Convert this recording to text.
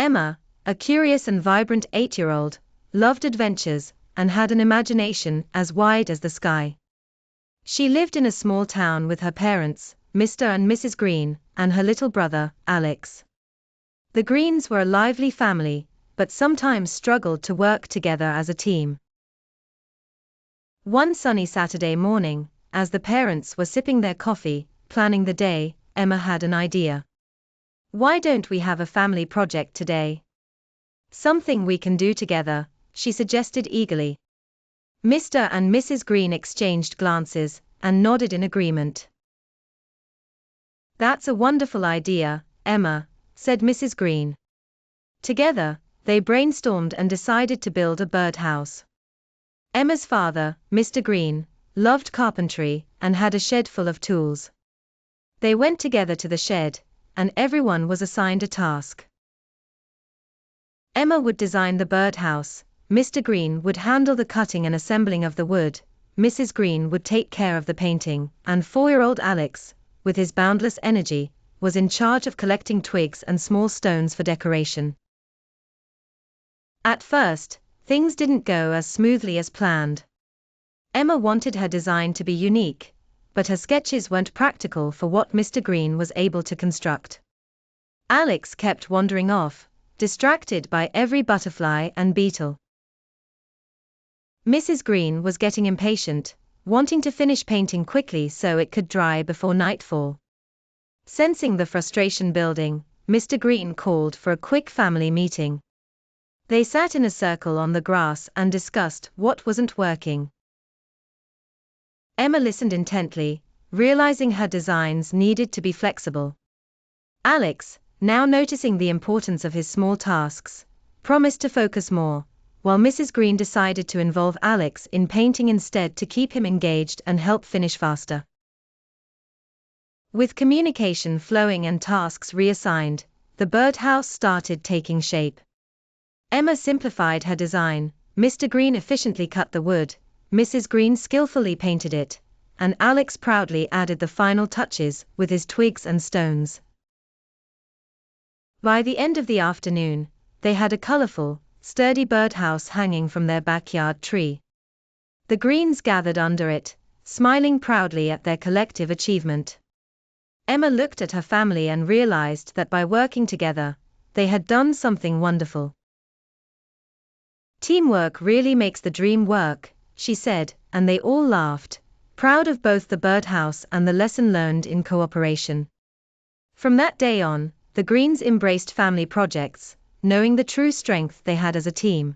Emma, a curious and vibrant 8-year-old, loved adventures and had an imagination as wide as the sky. She lived in a small town with her parents, Mr. and Mrs. Green, and her little brother, Alex. The Greens were a lively family, but sometimes struggled to work together as a team. One sunny Saturday morning, as the parents were sipping their coffee, planning the day, Emma had an idea. "Why don't we have a family project today? Something we can do together," she suggested eagerly. Mr. and Mrs. Green exchanged glances and nodded in agreement. "That's a wonderful idea, Emma," said Mrs. Green. Together, they brainstormed and decided to build a birdhouse. Emma's father, Mr. Green, loved carpentry and had a shed full of tools. They went together to the shed, and everyone was assigned a task. Emma would design the birdhouse, Mr. Green would handle the cutting and assembling of the wood, Mrs. Green would take care of the painting, and 4-year-old Alex, with his boundless energy, was in charge of collecting twigs and small stones for decoration. At first, things didn't go as smoothly as planned. Emma wanted her design to be unique, but her sketches weren't practical for what Mr. Green was able to construct. Alex kept wandering off, distracted by every butterfly and beetle. Mrs. Green was getting impatient, wanting to finish painting quickly so it could dry before nightfall. Sensing the frustration building, Mr. Green called for a quick family meeting. They sat in a circle on the grass and discussed what wasn't working. Emma listened intently, realizing her designs needed to be flexible. Alex, now noticing the importance of his small tasks, promised to focus more, while Mrs. Green decided to involve Alex in painting instead to keep him engaged and help finish faster. With communication flowing and tasks reassigned, the birdhouse started taking shape. Emma simplified her design, Mr. Green efficiently cut the wood, Mrs. Green skillfully painted it, and Alex proudly added the final touches with his twigs and stones. By the end of the afternoon, they had a colorful, sturdy birdhouse hanging from their backyard tree. The Greens gathered under it, smiling proudly at their collective achievement. Emma looked at her family and realized that by working together, they had done something wonderful. "Teamwork really makes the dream work," she said, and they all laughed, proud of both the birdhouse and the lesson learned in cooperation. From that day on, the Greens embraced family projects, knowing the true strength they had as a team.